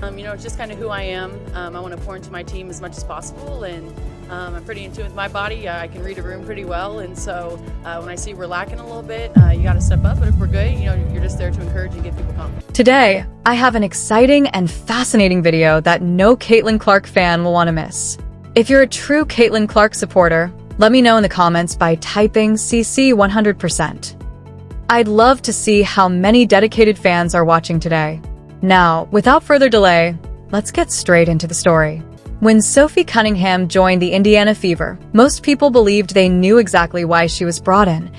It's just kind of who I am. I want to pour into my team as much as possible, and I'm pretty in tune with my body. I can read a room pretty well, and so when I see we're lacking a little bit, you got to step up. But if we're good, you're just there to encourage and give people confidence. Today, I have an exciting and fascinating video that no Caitlin Clark fan will want to miss. If you're a true Caitlin Clark supporter, let me know in the comments by typing CC 100%. I'd love to see how many dedicated fans are watching today. Now, without further delay, let's get straight into the story. When Sophie Cunningham joined the Indiana Fever, most people believed they knew exactly why she was brought in: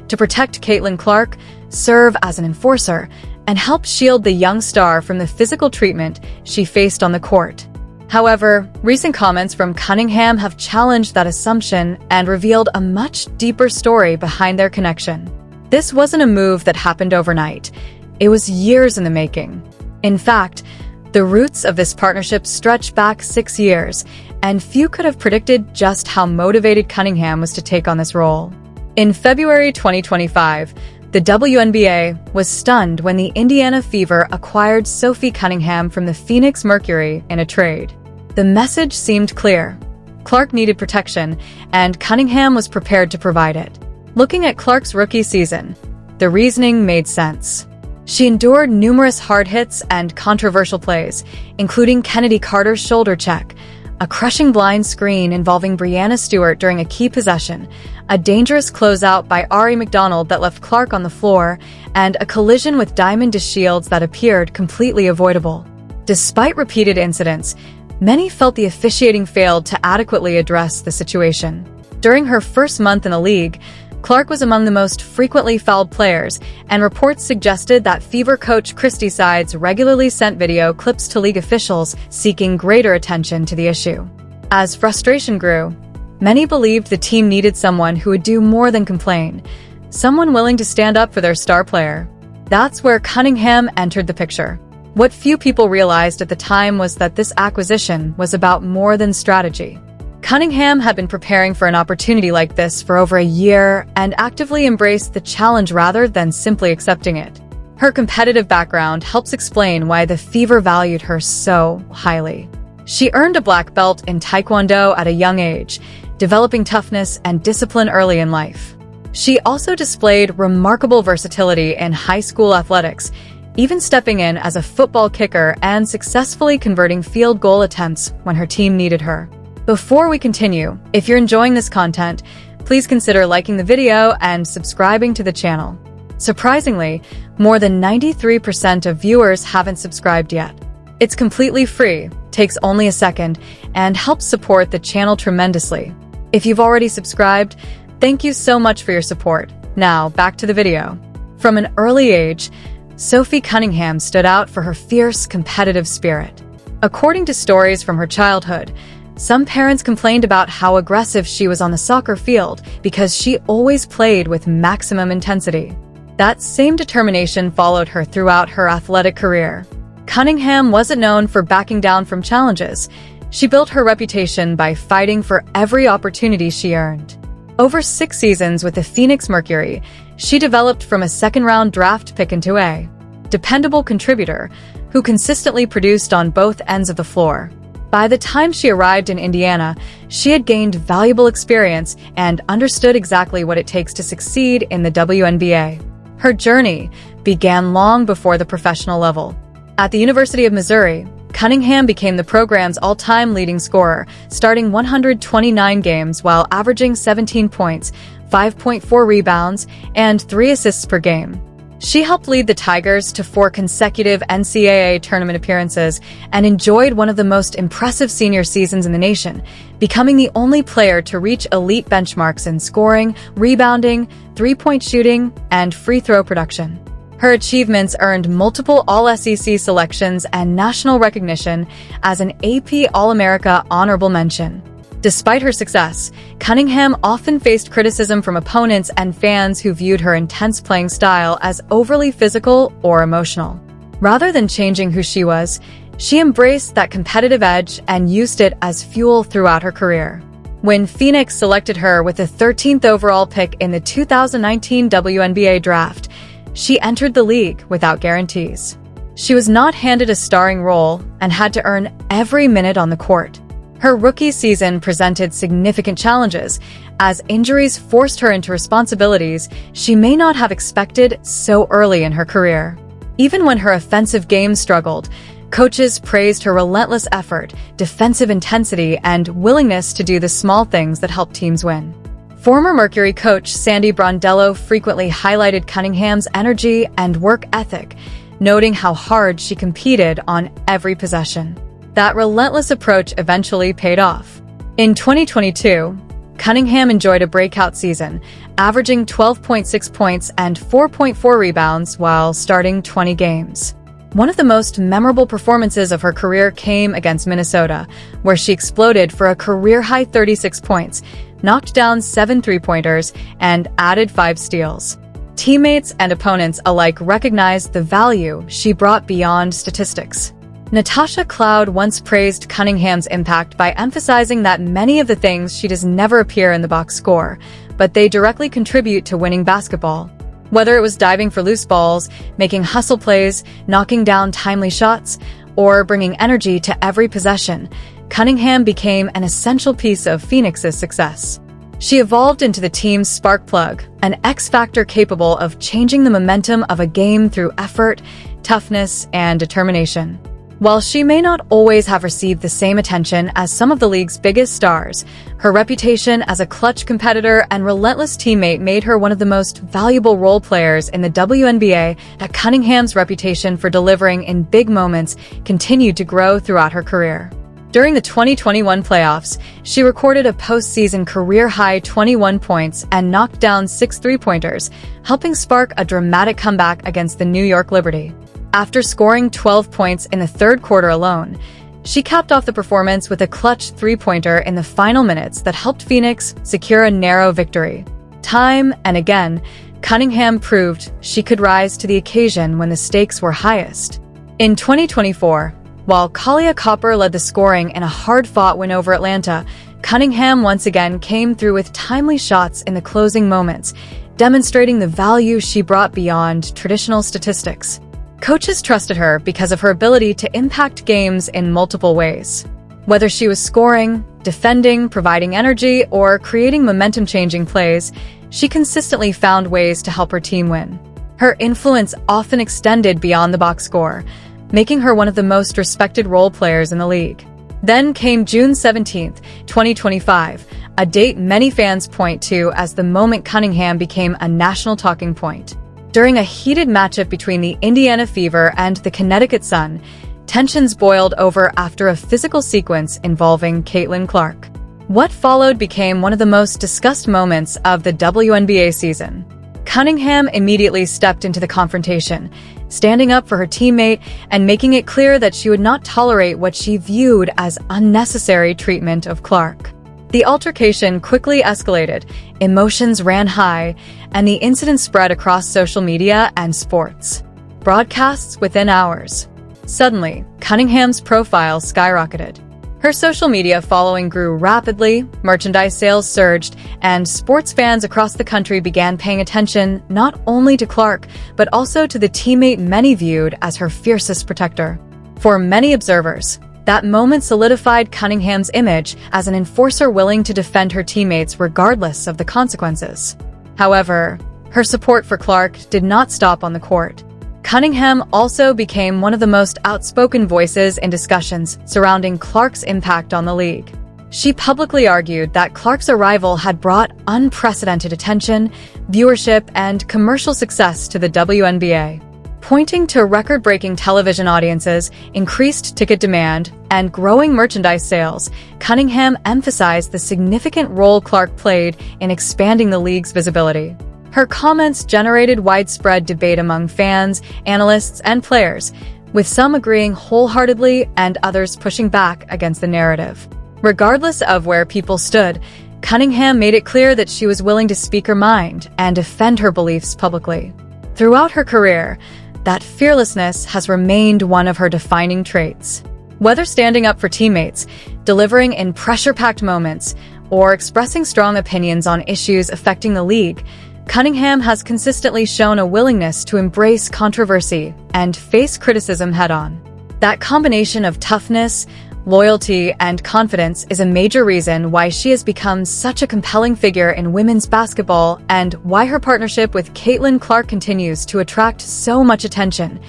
to protect Caitlin Clark, serve as an enforcer, and help shield the young star from the physical treatment she faced on the court. However, recent comments from Cunningham have challenged that assumption and revealed a much deeper story behind their connection. This wasn't a move that happened overnight. It was years in the making. In fact, the roots of this partnership stretch back 6 years, and few could have predicted just how motivated Cunningham was to take on this role. In February 2025, the WNBA was stunned when the Indiana Fever acquired Sophie Cunningham from the Phoenix Mercury in a trade. The message seemed clear. Clark needed protection, and Cunningham was prepared to provide it. Looking at Clark's rookie season, the reasoning made sense. She endured numerous hard hits and controversial plays, including Kennedy Carter's shoulder check, a crushing blind screen involving Breanna Stewart during a key possession, a dangerous closeout by Ari McDonald that left Clark on the floor, and a collision with Diamond DeShields that appeared completely avoidable. Despite repeated incidents, many felt the officiating failed to adequately address the situation. During her first month in the league, Clark was among the most frequently fouled players, and reports suggested that Fever coach Christy Sides regularly sent video clips to league officials seeking greater attention to the issue. As frustration grew, many believed the team needed someone who would do more than complain, someone willing to stand up for their star player. That's where Cunningham entered the picture. What few people realized at the time was that this acquisition was about more than strategy. Cunningham had been preparing for an opportunity like this for over a year and actively embraced the challenge rather than simply accepting it. Her competitive background helps explain why the Fever valued her so highly. She earned a black belt in Taekwondo at a young age, developing toughness and discipline early in life. She also displayed remarkable versatility in high school athletics, even stepping in as a football kicker and successfully converting field goal attempts when her team needed her. Before we continue, if you're enjoying this content, please consider liking the video and subscribing to the channel. Surprisingly, more than 93% of viewers haven't subscribed yet. It's completely free, takes only a second, and helps support the channel tremendously. If you've already subscribed, thank you so much for your support. Now, back to the video. From an early age, Sophie Cunningham stood out for her fierce, competitive spirit. According to stories from her childhood, some parents complained about how aggressive she was on the soccer field because she always played with maximum intensity. That same determination followed her throughout her athletic career. Cunningham wasn't known for backing down from challenges. She built her reputation by fighting for every opportunity she earned. Over 6 seasons with the Phoenix Mercury, she developed from a second-round draft pick into a dependable contributor who consistently produced on both ends of the floor. By the time she arrived in Indiana, she had gained valuable experience and understood exactly what it takes to succeed in the WNBA. Her journey began long before the professional level. At the University of Missouri, Cunningham became the program's all-time leading scorer, starting 129 games while averaging 17 points, 5.4 rebounds, and 3 assists per game. She helped lead the Tigers to 4 consecutive NCAA tournament appearances and enjoyed one of the most impressive senior seasons in the nation, becoming the only player to reach elite benchmarks in scoring, rebounding, three-point shooting, and free throw production. Her achievements earned multiple All-SEC selections and national recognition as an AP All-America honorable mention. Despite her success, Cunningham often faced criticism from opponents and fans who viewed her intense playing style as overly physical or emotional. Rather than changing who she was, she embraced that competitive edge and used it as fuel throughout her career. When Phoenix selected her with the 13th overall pick in the 2019 WNBA draft, she entered the league without guarantees. She was not handed a starring role and had to earn every minute on the court. Her rookie season presented significant challenges, as injuries forced her into responsibilities she may not have expected so early in her career. Even when her offensive game struggled, coaches praised her relentless effort, defensive intensity, and willingness to do the small things that help teams win. Former Mercury coach Sandy Brondello frequently highlighted Cunningham's energy and work ethic, noting how hard she competed on every possession. That relentless approach eventually paid off. In 2022, Cunningham enjoyed a breakout season, averaging 12.6 points and 4.4 rebounds while starting 20 games. One of the most memorable performances of her career came against Minnesota, where she exploded for a career-high 36 points, knocked down 7 three-pointers, and added 5 steals. Teammates and opponents alike recognized the value she brought beyond statistics. Natasha Cloud once praised Cunningham's impact by emphasizing that many of the things she does never appear in the box score, but they directly contribute to winning basketball. Whether it was diving for loose balls, making hustle plays, knocking down timely shots, or bringing energy to every possession, Cunningham became an essential piece of Phoenix's success. She evolved into the team's spark plug, an X-factor capable of changing the momentum of a game through effort, toughness, and determination. While she may not always have received the same attention as some of the league's biggest stars, her reputation as a clutch competitor and relentless teammate made her one of the most valuable role players in the WNBA. Cunningham's reputation for delivering in big moments continued to grow throughout her career. During the 2021 playoffs, she recorded a postseason career-high 21 points and knocked down 6 three-pointers, helping spark a dramatic comeback against the New York Liberty. After scoring 12 points in the third quarter alone, she capped off the performance with a clutch three-pointer in the final minutes that helped Phoenix secure a narrow victory. Time and again, Cunningham proved she could rise to the occasion when the stakes were highest. In 2024, while Kalia Copper led the scoring in a hard-fought win over Atlanta, Cunningham once again came through with timely shots in the closing moments, demonstrating the value she brought beyond traditional statistics. Coaches trusted her because of her ability to impact games in multiple ways. Whether she was scoring, defending, providing energy, or creating momentum-changing plays, she consistently found ways to help her team win. Her influence often extended beyond the box score, making her one of the most respected role players in the league. Then came June 17, 2025, a date many fans point to as the moment Cunningham became a national talking point. During a heated matchup between the Indiana Fever and the Connecticut Sun, tensions boiled over after a physical sequence involving Caitlin Clark. What followed became one of the most discussed moments of the WNBA season. Cunningham immediately stepped into the confrontation, standing up for her teammate and making it clear that she would not tolerate what she viewed as unnecessary treatment of Clark. The altercation quickly escalated, emotions ran high, and the incident spread across social media and sports broadcasts within hours. Suddenly, Cunningham's profile skyrocketed. Her social media following grew rapidly, merchandise sales surged, and sports fans across the country began paying attention not only to Clark, but also to the teammate many viewed as her fiercest protector. For many observers, that moment solidified Cunningham's image as an enforcer willing to defend her teammates regardless of the consequences. However, her support for Clark did not stop on the court. Cunningham also became one of the most outspoken voices in discussions surrounding Clark's impact on the league. She publicly argued that Clark's arrival had brought unprecedented attention, viewership, and commercial success to the WNBA. Pointing to record-breaking television audiences, increased ticket demand, and growing merchandise sales, Cunningham emphasized the significant role Clark played in expanding the league's visibility. Her comments generated widespread debate among fans, analysts, and players, with some agreeing wholeheartedly and others pushing back against the narrative. Regardless of where people stood, Cunningham made it clear that she was willing to speak her mind and defend her beliefs publicly. Throughout her career, that fearlessness has remained one of her defining traits. Whether standing up for teammates, delivering in pressure-packed moments, or expressing strong opinions on issues affecting the league, Cunningham has consistently shown a willingness to embrace controversy and face criticism head-on. That combination of toughness, loyalty, and confidence is a major reason why she has become such a compelling figure in women's basketball and why her partnership with Caitlin Clark continues to attract so much attention.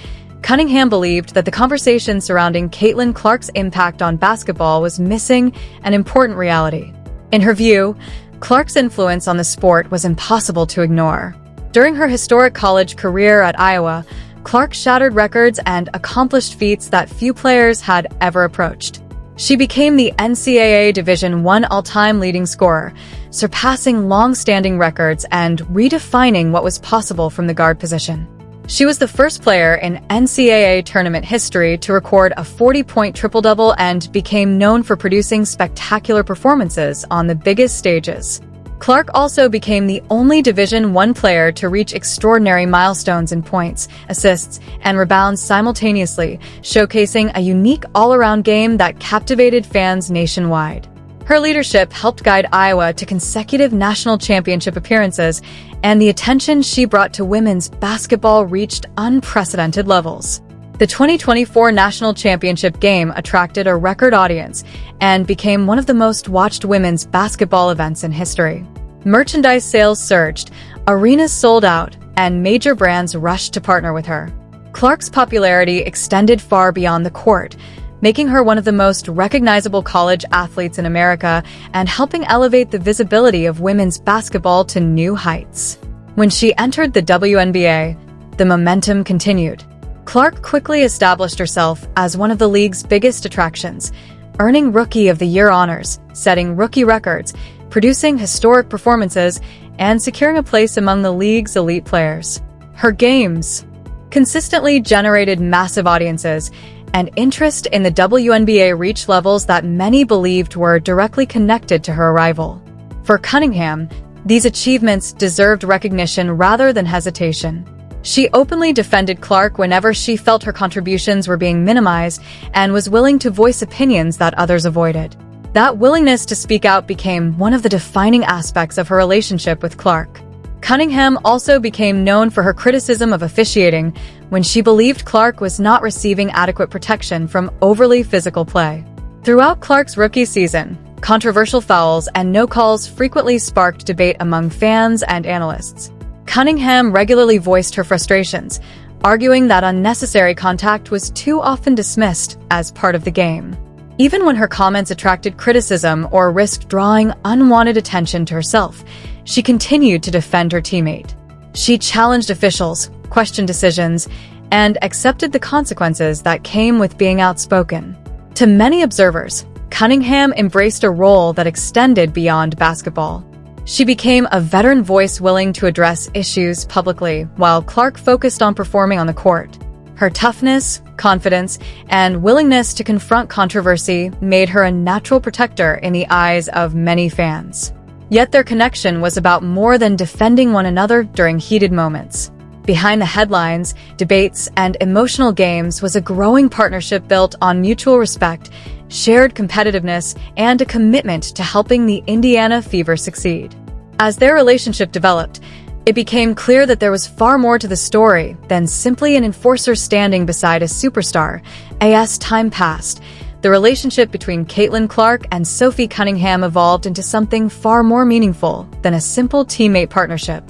Cunningham believed that the conversation surrounding Caitlin Clark's impact on basketball was missing an important reality. In her view, Clark's influence on the sport was impossible to ignore. During her historic college career at Iowa, Clark shattered records and accomplished feats that few players had ever approached. She became the NCAA Division I all-time leading scorer, surpassing long-standing records and redefining what was possible from the guard position. She was the first player in NCAA tournament history to record a 40-point triple-double and became known for producing spectacular performances on the biggest stages. Clark also became the only Division I player to reach extraordinary milestones in points, assists, and rebounds simultaneously, showcasing a unique all-around game that captivated fans nationwide. Her leadership helped guide Iowa to consecutive national championship appearances, and the attention she brought to women's basketball reached unprecedented levels. The 2024 national championship game attracted a record audience and became one of the most watched women's basketball events in history. Merchandise sales surged, arenas sold out, and major brands rushed to partner with her. Clark's popularity extended far beyond the court, making her one of the most recognizable college athletes in America and helping elevate the visibility of women's basketball to new heights. When she entered the WNBA, the momentum continued. Clark quickly established herself as one of the league's biggest attractions, earning Rookie of the Year honors, setting rookie records, producing historic performances, and securing a place among the league's elite players. Her games consistently generated massive audiences, and interest in the WNBA reached levels that many believed were directly connected to her arrival. For Cunningham, these achievements deserved recognition rather than hesitation. She openly defended Clark whenever she felt her contributions were being minimized and was willing to voice opinions that others avoided. That willingness to speak out became one of the defining aspects of her relationship with Clark. Cunningham also became known for her criticism of officiating when she believed Clark was not receiving adequate protection from overly physical play. Throughout Clark's rookie season, controversial fouls and no calls frequently sparked debate among fans and analysts. Cunningham regularly voiced her frustrations, arguing that unnecessary contact was too often dismissed as part of the game. Even when her comments attracted criticism or risked drawing unwanted attention to herself, she continued to defend her teammate. She challenged officials, questioned decisions, and accepted the consequences that came with being outspoken. To many observers, Cunningham embraced a role that extended beyond basketball. She became a veteran voice willing to address issues publicly, while Clark focused on performing on the court. Her toughness, confidence, and willingness to confront controversy made her a natural protector in the eyes of many fans. Yet their connection was about more than defending one another during heated moments. Behind the headlines, debates, and emotional games was a growing partnership built on mutual respect, shared competitiveness, and a commitment to helping the Indiana Fever succeed. As their relationship developed, it became clear that there was far more to the story than simply an enforcer standing beside a superstar. As time passed, the relationship between Caitlin Clark and Sophie Cunningham evolved into something far more meaningful than a simple teammate partnership.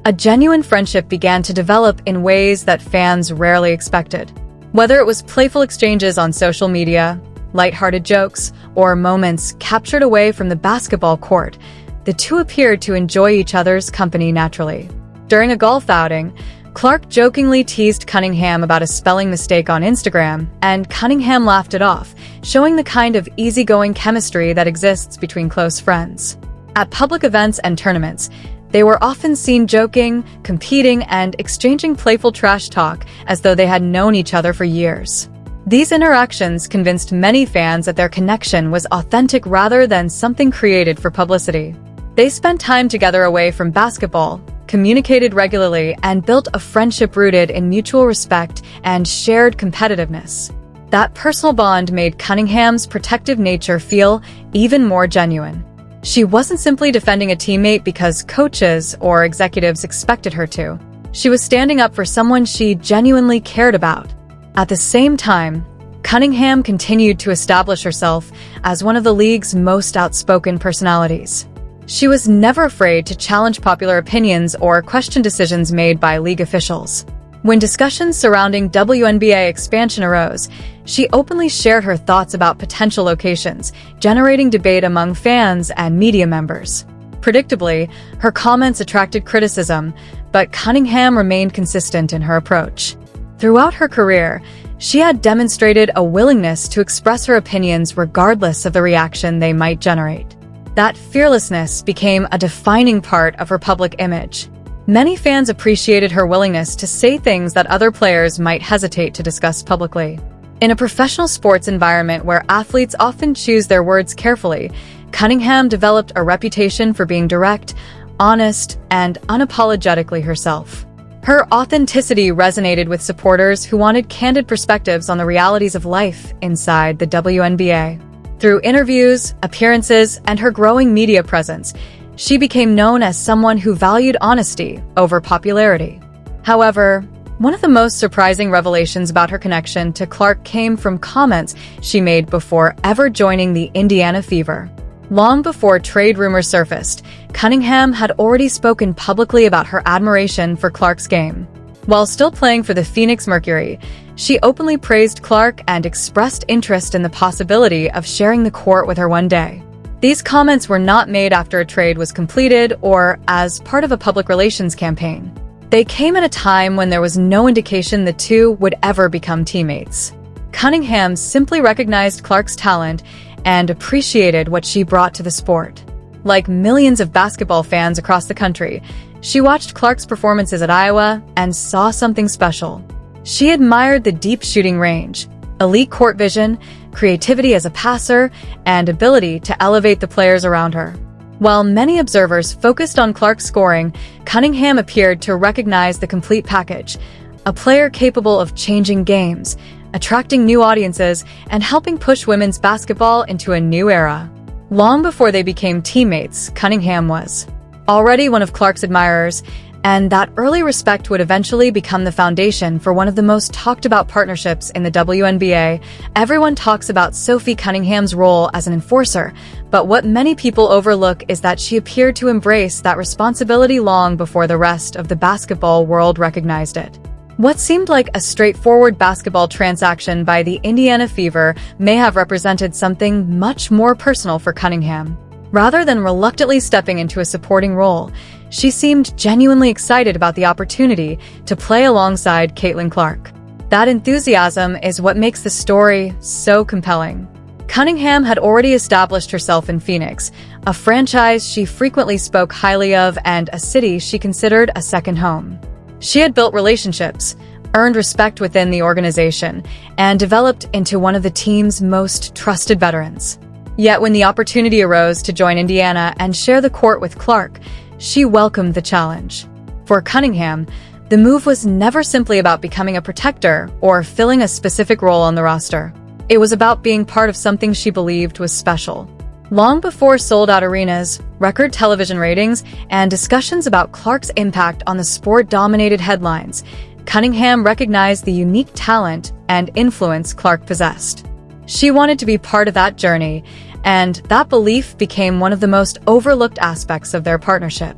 A genuine friendship began to develop in ways that fans rarely expected. Whether it was playful exchanges on social media, lighthearted jokes, or moments captured away from the basketball court, the two appeared to enjoy each other's company naturally. During a golf outing, Clark jokingly teased Cunningham about a spelling mistake on Instagram, and Cunningham laughed it off, showing the kind of easygoing chemistry that exists between close friends. At public events and tournaments, they were often seen joking, competing, and exchanging playful trash talk as though they had known each other for years. These interactions convinced many fans that their connection was authentic rather than something created for publicity. They spent time together away from basketball, communicated regularly, and built a friendship rooted in mutual respect and shared competitiveness. That personal bond made Cunningham's protective nature feel even more genuine. She wasn't simply defending a teammate because coaches or executives expected her to. She was standing up for someone she genuinely cared about. At the same time, Cunningham continued to establish herself as one of the league's most outspoken personalities. She was never afraid to challenge popular opinions or question decisions made by league officials. When discussions surrounding WNBA expansion arose, she openly shared her thoughts about potential locations, generating debate among fans and media members. Predictably, her comments attracted criticism, but Cunningham remained consistent in her approach. Throughout her career, she had demonstrated a willingness to express her opinions regardless of the reaction they might generate. That fearlessness became a defining part of her public image. Many fans appreciated her willingness to say things that other players might hesitate to discuss publicly. In a professional sports environment where athletes often choose their words carefully, Cunningham developed a reputation for being direct, honest, and unapologetically herself. Her authenticity resonated with supporters who wanted candid perspectives on the realities of life inside the WNBA. Through interviews, appearances, and her growing media presence, she became known as someone who valued honesty over popularity. However, one of the most surprising revelations about her connection to Clark came from comments she made before ever joining the Indiana Fever. Long before trade rumors surfaced, Cunningham had already spoken publicly about her admiration for Clark's game. While still playing for the Phoenix Mercury, she openly praised Clark and expressed interest in the possibility of sharing the court with her one day. These comments were not made after a trade was completed or as part of a public relations campaign. They came at a time when there was no indication the two would ever become teammates. Cunningham simply recognized Clark's talent and appreciated what she brought to the sport. Like millions of basketball fans across the country, she watched Clark's performances at Iowa and saw something special. She admired the deep shooting range, elite court vision, creativity as a passer, and ability to elevate the players around her. While many observers focused on Clark's scoring, Cunningham appeared to recognize the complete package, a player capable of changing games, attracting new audiences, and helping push women's basketball into a new era. Long before they became teammates, Cunningham was already one of Clark's admirers, and that early respect would eventually become the foundation for one of the most talked about partnerships in the WNBA. Everyone talks about Sophie Cunningham's role as an enforcer, but what many people overlook is that she appeared to embrace that responsibility long before the rest of the basketball world recognized it. What seemed like a straightforward basketball transaction by the Indiana Fever may have represented something much more personal for Cunningham. Rather than reluctantly stepping into a supporting role, she seemed genuinely excited about the opportunity to play alongside Caitlin Clark. That enthusiasm is what makes the story so compelling. Cunningham had already established herself in Phoenix, a franchise she frequently spoke highly of and a city she considered a second home. She had built relationships, earned respect within the organization, and developed into one of the team's most trusted veterans. Yet when the opportunity arose to join Indiana and share the court with Clark, she welcomed the challenge. For Cunningham, the move was never simply about becoming a protector or filling a specific role on the roster. It was about being part of something she believed was special. Long before sold-out arenas, record television ratings, and discussions about Clark's impact on the sport dominated headlines, Cunningham recognized the unique talent and influence Clark possessed. She wanted to be part of that journey, and that belief became one of the most overlooked aspects of their partnership.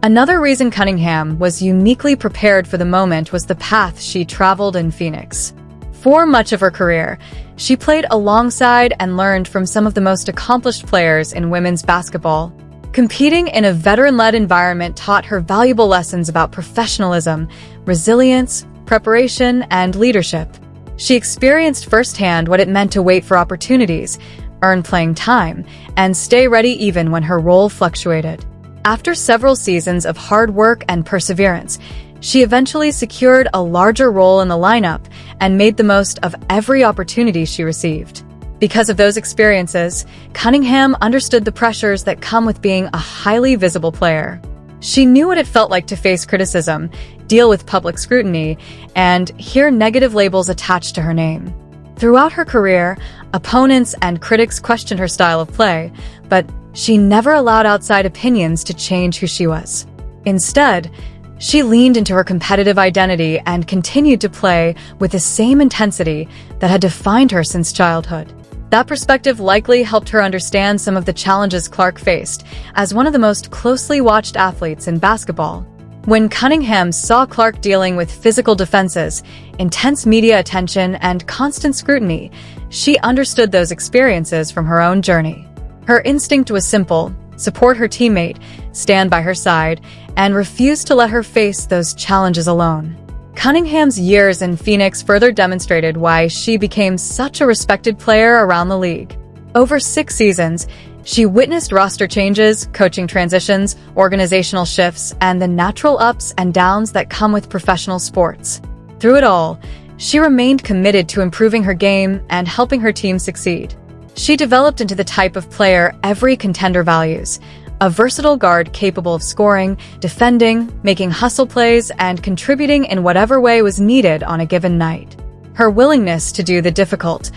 Another reason Cunningham was uniquely prepared for the moment was the path she traveled in Phoenix. For much of her career, she played alongside and learned from some of the most accomplished players in women's basketball. Competing in a veteran-led environment taught her valuable lessons about professionalism, resilience, preparation, and leadership. She experienced firsthand what it meant to wait for opportunities, earn playing time, and stay ready even when her role fluctuated. After several seasons of hard work and perseverance, she eventually secured a larger role in the lineup and made the most of every opportunity she received. Because of those experiences, Cunningham understood the pressures that come with being a highly visible player. She knew what it felt like to face criticism, deal with public scrutiny, and hear negative labels attached to her name. Throughout her career, opponents and critics questioned her style of play, but she never allowed outside opinions to change who she was. Instead, she leaned into her competitive identity and continued to play with the same intensity that had defined her since childhood. That perspective likely helped her understand some of the challenges Clark faced as one of the most closely watched athletes in basketball. When Cunningham saw Clark dealing with physical defenses, intense media attention, and constant scrutiny, she understood those experiences from her own journey. Her instinct was simple: support her teammate, stand by her side, and refuse to let her face those challenges alone. Cunningham's years in Phoenix further demonstrated why she became such a respected player around the league. Over 6 seasons, she witnessed roster changes, coaching transitions, organizational shifts, and the natural ups and downs that come with professional sports. Through it all, she remained committed to improving her game and helping her team succeed. She developed into the type of player every contender values: a versatile guard capable of scoring, defending, making hustle plays, and contributing in whatever way was needed on a given night. Her willingness to do the difficult,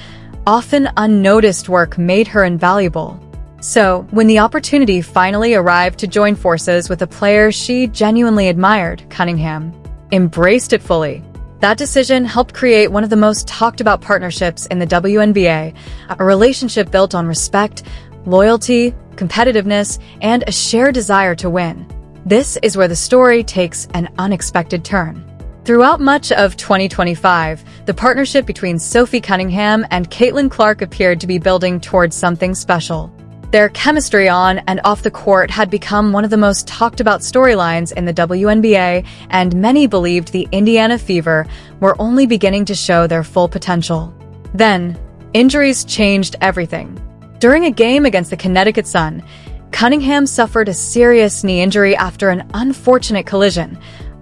often unnoticed work made her invaluable. So, when the opportunity finally arrived to join forces with a player she genuinely admired, Cunningham embraced it fully. That decision helped create one of the most talked about partnerships in the WNBA, a relationship built on respect, loyalty, competitiveness, and a shared desire to win. This is where the story takes an unexpected turn. Throughout much of 2025, the partnership between Sophie Cunningham and Caitlin Clark appeared to be building towards something special. Their chemistry on and off the court had become one of the most talked about storylines in the WNBA, and many believed the Indiana Fever were only beginning to show their full potential. Then, injuries changed everything. During a game against the Connecticut Sun, Cunningham suffered a serious knee injury after an unfortunate collision,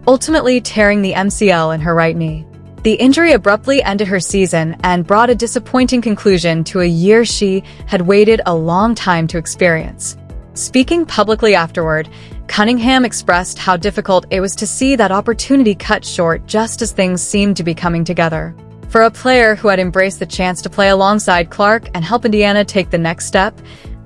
ultimately tearing the MCL in her right knee. The injury abruptly ended her season and brought a disappointing conclusion to a year she had waited a long time to experience. Speaking publicly afterward, Cunningham expressed how difficult it was to see that opportunity cut short just as things seemed to be coming together. For a player who had embraced the chance to play alongside Clark and help Indiana take the next step,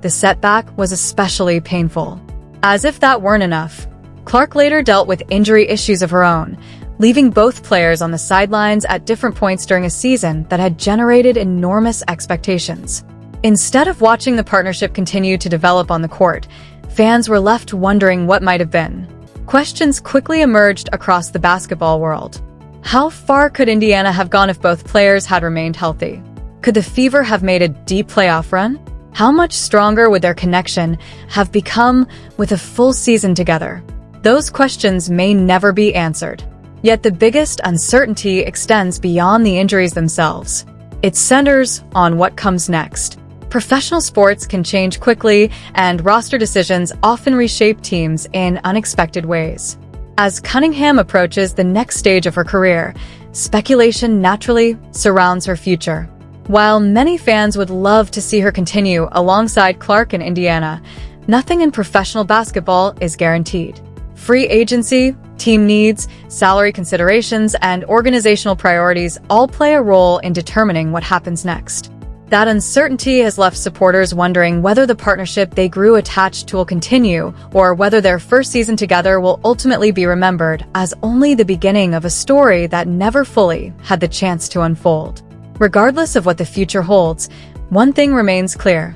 the setback was especially painful. As if that weren't enough, Clark later dealt with injury issues of her own, leaving both players on the sidelines at different points during a season that had generated enormous expectations. Instead of watching the partnership continue to develop on the court, fans were left wondering what might have been. Questions quickly emerged across the basketball world. How far could Indiana have gone if both players had remained healthy? Could the Fever have made a deep playoff run? How much stronger would their connection have become with a full season together? Those questions may never be answered. Yet the biggest uncertainty extends beyond the injuries themselves. It centers on what comes next. Professional sports can change quickly, and roster decisions often reshape teams in unexpected ways. As Cunningham approaches the next stage of her career, speculation naturally surrounds her future. While many fans would love to see her continue alongside Clark in Indiana, nothing in professional basketball is guaranteed. Free agency, team needs, salary considerations, and organizational priorities all play a role in determining what happens next. That uncertainty has left supporters wondering whether the partnership they grew attached to will continue, or whether their first season together will ultimately be remembered as only the beginning of a story that never fully had the chance to unfold. Regardless of what the future holds, one thing remains clear.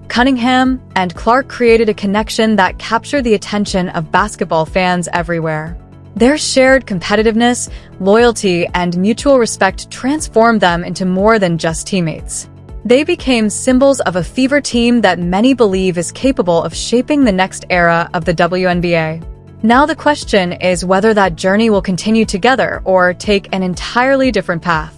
Cunningham and Clark created a connection that captured the attention of basketball fans everywhere. Their shared competitiveness, loyalty, and mutual respect transformed them into more than just teammates. They became symbols of a Fever team that many believe is capable of shaping the next era of the WNBA. Now the question is whether that journey will continue together or take an entirely different path.